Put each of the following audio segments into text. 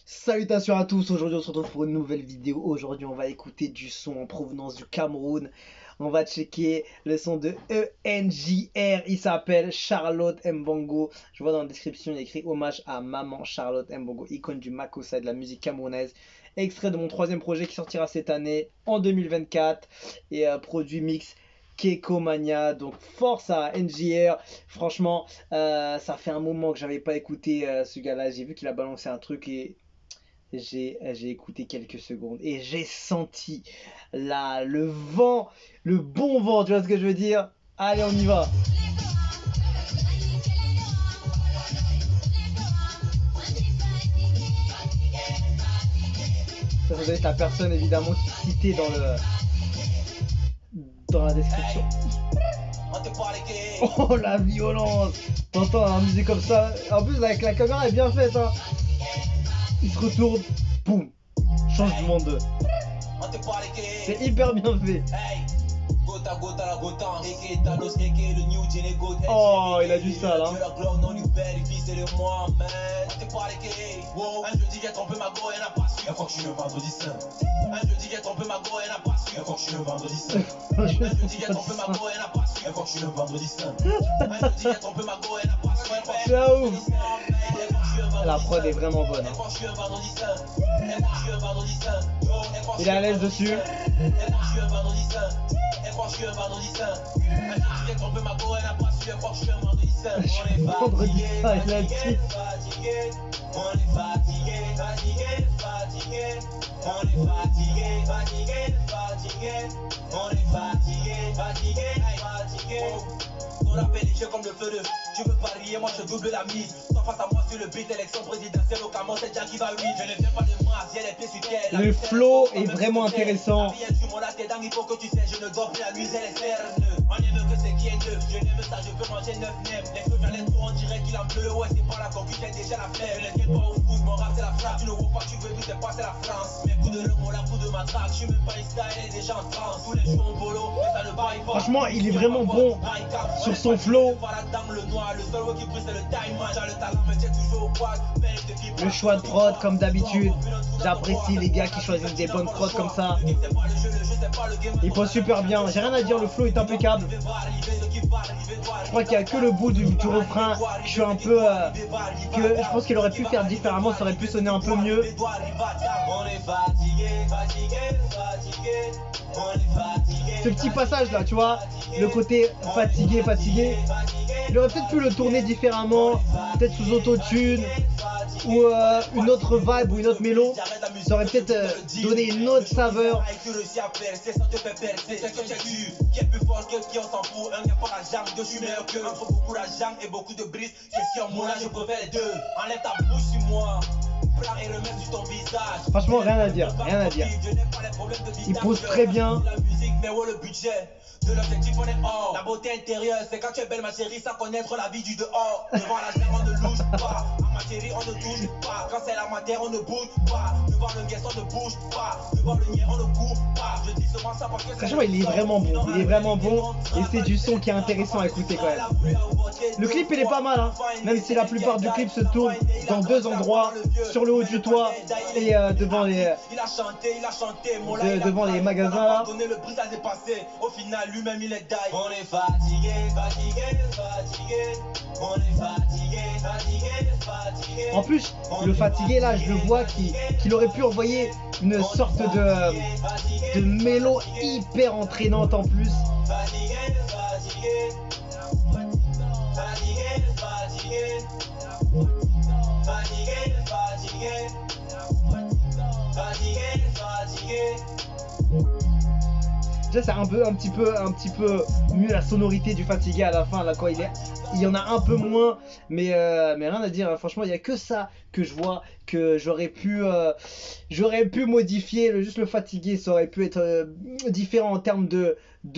Salutations à tous, aujourd'hui on se retrouve pour une nouvelle vidéo. Aujourd'hui on va écouter du son en provenance du Cameroun. On va checker le son de ENJR, il s'appelle Charlotte Mbongo. Je vois dans la description il y a écrit hommage à maman Charlotte Mbongo, icône du Makossa et de la musique camerounaise. Extrait de mon troisième projet qui sortira cette année en 2024 et produit mix Keiko Mania. Donc force à NJR. Franchement, ça fait un moment que j'avais pas écouté ce gars-là. J'ai vu qu'il a balancé un truc et j'ai écouté quelques secondes et j'ai senti le vent, le bon vent, tu vois ce que je veux dire? Allez, on y va. Ça doit être la personne évidemment qui est citée dans la description. Oh la violence! T'entends la musique comme ça. En plus avec la caméra est bien faite hein. Il se retourne, boum, change du monde. C'est hyper bien fait. Oh, il a du sale hein. Ciao. La prod est vraiment bonne hein. Il est à l'aise dessus. Vendredi saint, il a dit. On appelle les jeux comme le feu de. Tu veux parier, moi je double la mise. Toi face à moi sur le beat, élection présidentielle au Cameroun, c'est déjà qui va oui. Je ne viens pas de masse, j'ai les pieds sur terre. Le flow est vraiment intéressant. Il faut que tu sais, je ne dois plus amuser les cernes. On aime que c'est qui est neuf, je n'aime ça, je peux manger 9 nems. Les feux j'allais trop, on dirait qu'il en pleut. Ouais, c'est pas la concu, j'ai déjà la flemme. Je ne pas au foot, mon rap c'est la frappe. Tu ne vois pas, tu veux plus, c'est pas, c'est la France. Mes coups de l'homme, la coup de ma traque. Je suis même pas Insta, elle est déjà en France. Tous les jours en polo, mais ça ne baille pas. Franchement, il est vraiment bon sur son flow. Le choix de prod comme d'habitude. J'apprécie les gars qui choisissent des bonnes prods comme ça. Il pose super bien. J'ai rien à dire, le flow est impeccable. Je crois qu'il n'y a que le bout du refrain. Je suis un peu que je pense qu'il aurait pu faire différemment, ça aurait pu sonner un peu mieux. Ce petit passage là, tu vois, le côté fatigué, il aurait peut-être pu le tourner différemment, peut-être sous autotune ou une autre vibe ou une autre mélo. Ça aurait peut-être donné une autre saveur. Franchement, rien à dire, rien à dire. Il pose très bien. De l'objectif on est hors. La beauté intérieure c'est quand tu es belle ma chérie sans connaître la vie du dehors. Devant la terre on ne louche pas. En matière on ne touche pas. Quand c'est la matière on ne bouge pas. Devant le guest on ne bouge pas. Devant le nier on ne court pas. Je dis seulement ça parce que franchement il est vraiment bon. Il est vraiment bon. Et c'est du son qui est intéressant à écouter quand même. Le clip il est pas mal hein. Même si la plupart du clip se tourne dans deux endroits. Sur le haut du toit et devant les magasins là. Au final lui-même il est die. On est fatigué, on est fatigué. En plus, le fatigué là, je le vois qu'il aurait pu envoyer une sorte de mélo hyper entraînante en plus. Déjà c'est un petit peu mieux la sonorité du fatigué à la fin là quand il y en a un peu moins mais rien à dire hein. Franchement il y a que ça que je vois que j'aurais pu modifier juste le fatigué ça aurait pu être différent en termes de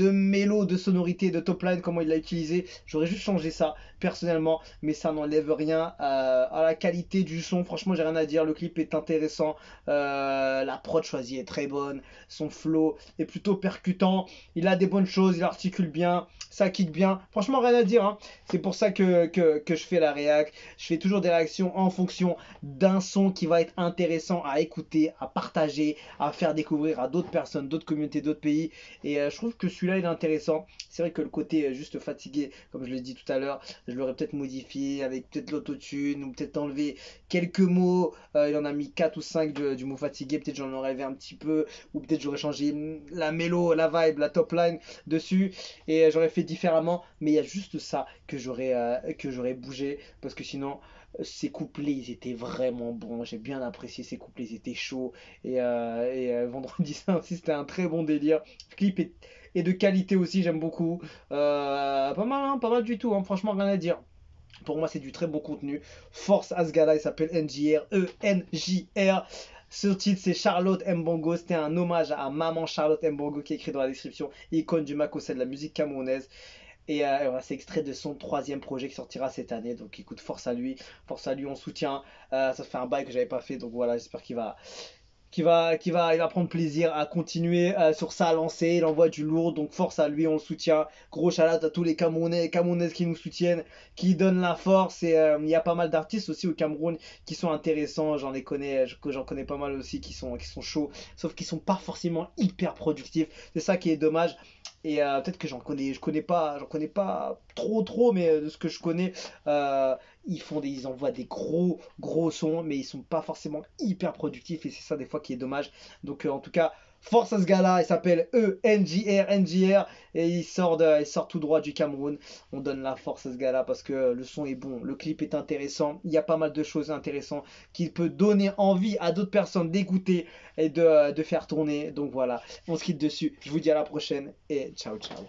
mélo, de sonorité, de top line, comment il l'a utilisé. J'aurais juste changé ça personnellement, mais ça n'enlève rien à la qualité du son. Franchement, j'ai rien à dire. Le clip est intéressant, la prod choisie est très bonne, son flow est plutôt percutant. Il a des bonnes choses, il articule bien, ça kick bien. Franchement, rien à dire. Hein. C'est pour ça que je fais la réac. Je fais toujours des réactions en fonction d'un son qui va être intéressant à écouter, à partager, à faire découvrir à d'autres personnes, d'autres communautés, d'autres pays. Et je trouve que celui-là, il est intéressant. C'est vrai que le côté juste fatigué, comme je l'ai dit tout à l'heure, je l'aurais peut-être modifié avec peut-être l'autotune ou peut-être enlevé quelques mots. Il en a mis 4 ou 5 du mot fatigué. Peut-être j'en aurais un petit peu. Ou peut-être j'aurais changé la mélo, la vibe, la top line dessus. Et j'aurais fait différemment. Mais il y a juste ça que j'aurais bougé. Parce que sinon, ces couplets, ils étaient vraiment bons. J'ai bien apprécié ces couplets, ils étaient chauds. Vendredi Saint aussi, c'était un très bon délire. Le clip est de qualité aussi, j'aime beaucoup. Pas mal, hein, pas mal du tout, hein, franchement, rien à dire. Pour moi, c'est du très bon contenu. Force à ce gars-là, il s'appelle NJR, E-N-J-R. Ce titre, c'est Charlotte Mbongo. C'était un hommage à maman Charlotte Mbongo qui est écrit dans la description. Icône du Makosé de la musique camerounaise. Et voilà, c'est extrait de son troisième projet qui sortira cette année. Donc écoute, force à lui, on soutient. Ça fait un bail que j'avais pas fait, donc voilà, j'espère il va prendre plaisir à continuer sur sa lancée. Il envoie du lourd, donc force à lui, on le soutient. Gros shout à tous les Camerounais et Camerounaises qui nous soutiennent, qui donnent la force. Et il y a pas mal d'artistes aussi au Cameroun qui sont intéressants. J'en connais pas mal aussi qui sont chauds, sauf qu'ils sont pas forcément hyper productifs. C'est ça qui est dommage. Et peut-être que j'en connais pas trop, mais de ce que je connais, ils envoient des gros sons, mais ils sont pas forcément hyper productifs, et c'est ça des fois qui est dommage. Donc en tout cas, force à ce gars-là, il s'appelle NJR, et il sort tout droit du Cameroun. On donne la force à ce gars-là parce que le son est bon, le clip est intéressant, il y a pas mal de choses intéressantes qui peut donner envie à d'autres personnes d'écouter et de faire tourner. Donc voilà, on se quitte dessus. Je vous dis à la prochaine et ciao ciao.